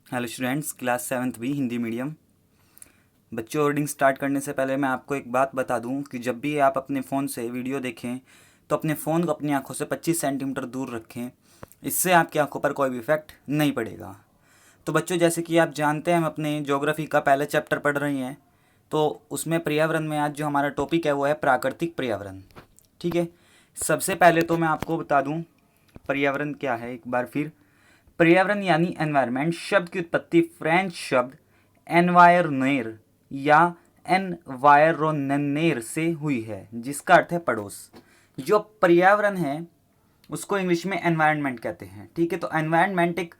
Hello students, class seventh भी Hindi medium. बच्चों, reading start करने से पहले मैं आपको एक बात बता दूं कि जब भी आप अपने फ़ोन से वीडियो देखें तो अपने फ़ोन को अपनी आंखों से 25 सेंटीमीटर दूर रखें। इससे आपकी आंखों पर कोई भी इफेक्ट नहीं पड़ेगा। तो बच्चों, जैसे कि आप जानते हैं हम अपने ज्योग्राफी का पहले चैप्टर पढ़ रहे हैं, तो उसमें पर्यावरण में आज जो हमारा टॉपिक है वो है प्राकृतिक पर्यावरण। ठीक है, सबसे पहले तो मैं आपको बता दूं पर्यावरण क्या है। एक बार फिर, पर्यावरण यानी एनवायरनमेंट शब्द की उत्पत्ति फ्रेंच शब्द एनवायरनेर या एनवायरोनेर से हुई है, जिसका अर्थ है पड़ोस। जो पर्यावरण है उसको इंग्लिश में एनवायरनमेंट कहते हैं। ठीक है, तो एनवायरनमेंट एक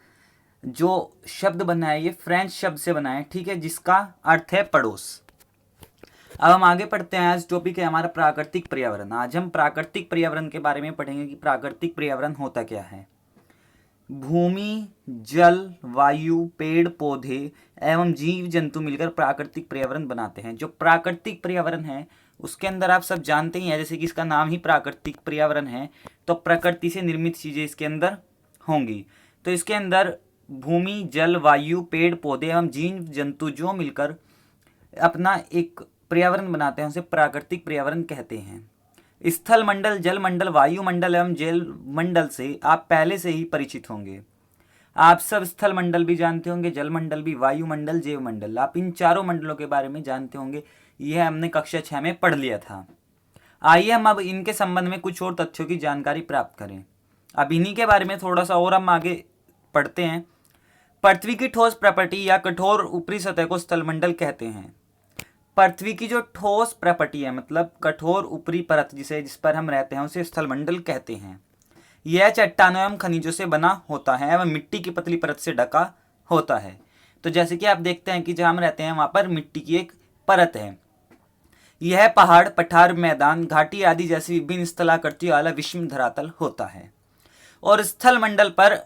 जो शब्द बना है ये फ्रेंच शब्द से बना है, ठीक है, जिसका अर्थ है पड़ोस। अब हम आगे पढ़ते हैं। आज टॉपिक है हमारा प्राकृतिक पर्यावरण। आज हम प्राकृतिक पर्यावरण के बारे में पढ़ेंगे कि प्राकृतिक पर्यावरण होता क्या है। भूमि, जल, वायु, पेड़ पौधे एवं जीव जंतु मिलकर प्राकृतिक पर्यावरण बनाते हैं। जो प्राकृतिक पर्यावरण है उसके अंदर आप सब जानते ही हैं, जैसे कि इसका नाम ही प्राकृतिक पर्यावरण है, तो प्रकृति से निर्मित चीजें इसके अंदर होंगी। तो इसके अंदर भूमि, जल, वायु, पेड़ पौधे एवं जीव जंतु जो मिलकर अपना एक पर्यावरण बनाते हैं उसे प्राकृतिक पर्यावरण कहते हैं। स्थल मंडल, जल मंडल, वायुमंडल एवं जल मंडल से आप पहले से ही परिचित होंगे। आप सब स्थल मंडल भी जानते होंगे, जल मंडल भी, वायुमंडल, जैव मंडल, आप इन चारों मंडलों के बारे में जानते होंगे। यह हमने कक्षा 6 में पढ़ लिया था। आइए हम अब इनके संबंध में कुछ और तथ्यों की जानकारी प्राप्त करें। अब इन्हीं के बारे में थोड़ा सा और हम आगे पढ़ते हैं। पृथ्वी की ठोस प्रॉपर्टी या कठोर ऊपरी सतह को स्थलमंडल कहते हैं। पृथ्वी की जो ठोस प्रॉपर्टी है, मतलब कठोर ऊपरी परत जिस पर हम रहते हैं, उसे स्थलमंडल कहते हैं। यह चट्टानों एवं खनिजों से बना होता है एवं मिट्टी की पतली परत से ढका होता है। तो जैसे कि आप देखते हैं कि जहां हम रहते हैं वहां पर मिट्टी की एक परत है। यह पहाड़, पठार, मैदान, घाटी आदि जैसी विभिन्न स्थलाकृतियों वाला विषम धरातल होता है। और स्थल मंडल पर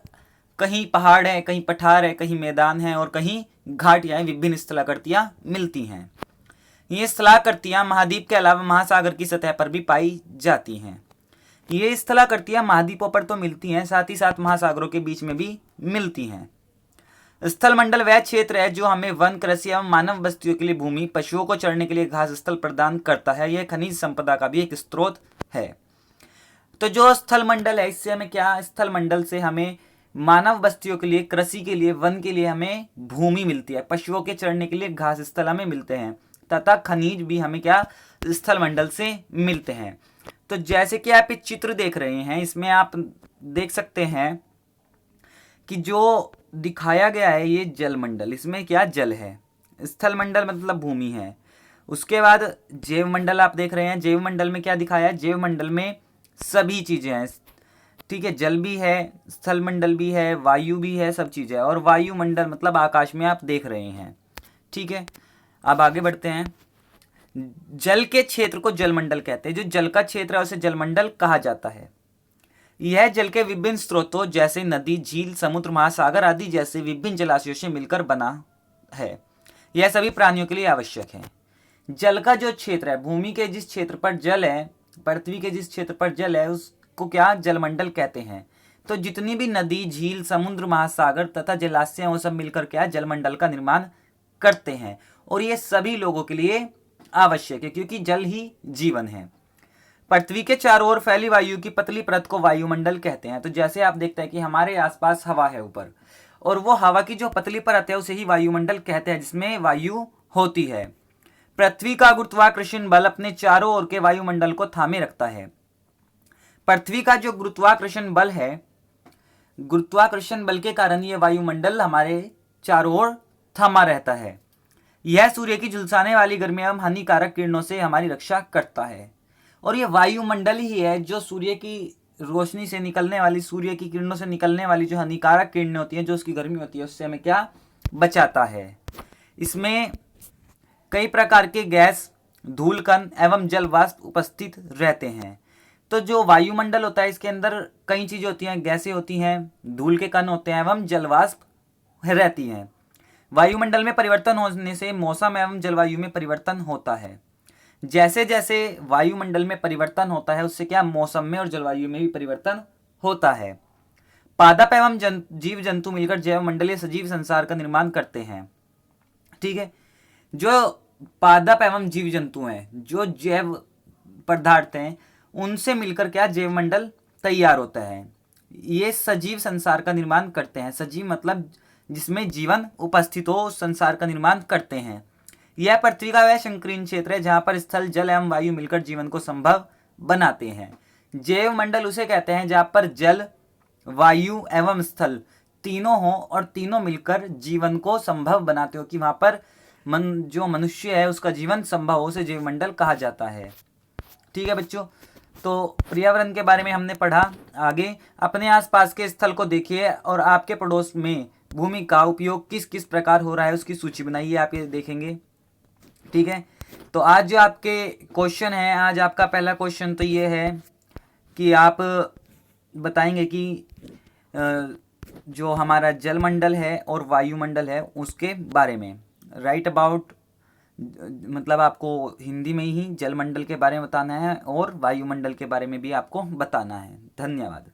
कहीं पहाड़ है, कहीं पठार है, कहीं मैदान है और कहीं घाटियां, विभिन्न स्थलाकृतियां मिलती हैं। ये स्थलाकृतियां महाद्वीप के अलावा महासागर की सतह पर भी पाई जाती हैं। ये स्थलाकृतियां महाद्वीपों पर तो मिलती हैं, साथ ही साथ महासागरों के बीच में भी मिलती हैं। स्थल मंडल वह क्षेत्र है जो हमें वन, कृषि एवं मानव बस्तियों के लिए भूमि, पशुओं को चरने के लिए घास स्थल प्रदान करता है। यह खनिज संपदा का भी एक स्रोत है। तो जो स्थल मंडल है, इससे हमें क्या, स्थल मंडल से हमें मानव बस्तियों के लिए, कृषि के लिए, वन के लिए हमें भूमि मिलती है, पशुओं के चरने के लिए घास स्थल हमें मिलते हैं, तथा खनिज भी हमें क्या, स्थल मंडल से मिलते हैं। तो जैसे कि आप एक चित्र देख रहे हैं, इसमें आप देख सकते हैं कि जो दिखाया गया है ये जल मंडल, इसमें क्या, जल है। स्थल मंडल मतलब भूमि है। उसके बाद जैव मंडल आप देख रहे हैं। जैव मंडल में क्या दिखाया है, जैव मंडल में सभी चीजें हैं। ठीक है, जल भी है, स्थल मंडल भी है, वायु भी है, सब चीजें है। और वायुमंडल मतलब आकाश में आप देख रहे हैं। ठीक है, अब आगे बढ़ते हैं। जल के क्षेत्र को जलमंडल कहते हैं। जो जल का क्षेत्र है उसे जलमंडल कहा जाता है। यह जल के विभिन्न स्रोतों जैसे नदी, झील, समुद्र, महासागर आदि जैसे विभिन्न जलाशयों से मिलकर बना है। यह सभी प्राणियों के लिए आवश्यक है। जल का जो क्षेत्र है, भूमि के जिस क्षेत्र पर जल है, पृथ्वी के जिस क्षेत्र पर जल है, उसको क्या, जलमंडल कहते हैं। तो जितनी भी नदी, झील, समुद्र, महासागर तथा जलाशय हैं वो सब मिलकर क्या, जलमंडल का निर्माण करते हैं। और ये सभी लोगों के लिए आवश्यक है, क्योंकि जल ही जीवन है। पृथ्वी के चारों ओर फैली वायु की पतली परत को वायुमंडल कहते हैं। तो जैसे आप देखते हैं कि हमारे आसपास हवा है ऊपर, और वो हवा की जो पतली परत है उसे ही वायुमंडल कहते हैं, जिसमें वायु होती है। पृथ्वी का गुरुत्वाकर्षण बल अपने चारों ओर के वायुमंडल को थामे रखता है। पृथ्वी का जो गुरुत्वाकर्षण बल है, गुरुत्वाकर्षण बल के कारण ये वायुमंडल हमारे चारों ओर थमा रहता है। यह सूर्य की झुलसाने वाली गर्मी एवं हानिकारक किरणों से हमारी रक्षा करता है। और ये वायुमंडल ही है जो सूर्य की रोशनी से निकलने वाली, सूर्य की किरणों से निकलने वाली जो हानिकारक किरणें होती हैं, जो उसकी गर्मी होती है, उससे हमें क्या, बचाता है। इसमें कई प्रकार के गैस, धूल कण एवं जल वाष्प उपस्थित रहते हैं। तो जो वायुमंडल होता है इसके अंदर कई चीजें होती हैं, गैसें होती हैं, धूल के कण होते हैं एवं जल वाष्प रहती हैं। वायुमंडल में परिवर्तन होने से मौसम एवं जलवायु में परिवर्तन होता है। जैसे जैसे वायुमंडल में परिवर्तन होता है उससे क्या, मौसम में और जलवायु में भी परिवर्तन होता है। पादप एवं जीव जंतु मिलकर जैव मंडलीय सजीव संसार का निर्माण करते हैं। ठीक है, जो पादप एवं जीव जंतु हैं, जो जैव पदार्थ हैं, उनसे मिलकर क्या जैव मंडल तैयार होता है। ये सजीव संसार का निर्माण करते हैं। सजीव मतलब जिसमें जीवन उपस्थित हो, उस संसार का निर्माण करते हैं। यह पृथ्वी का वह संकीर्ण क्षेत्र है जहां पर स्थल, जल एवं वायु मिलकर जीवन को संभव बनाते हैं। जैव मंडल उसे कहते हैं जहां पर जल, वायु एवं स्थल तीनों हो और तीनों मिलकर जीवन को संभव बनाते हो, कि वहां पर जो मनुष्य है उसका जीवन संभव हो, उसे जैव मंडल कहा जाता है। ठीक है बच्चों, तो पर्यावरण के बारे में हमने पढ़ा। आगे अपने आसपास के स्थल को देखिए और आपके पड़ोस में भूमि का उपयोग किस किस प्रकार हो रहा है उसकी सूची बनाइए, आप ये देखेंगे। ठीक है, तो आज जो आपके क्वेश्चन है, आज आपका पहला क्वेश्चन तो ये है कि आप बताएंगे कि जो हमारा जलमंडल है और वायुमंडल है उसके बारे में। राइट अबाउट, मतलब आपको हिंदी में ही जलमंडल के बारे में बताना है और वायुमंडल के बारे में भी आपको बताना है। धन्यवाद।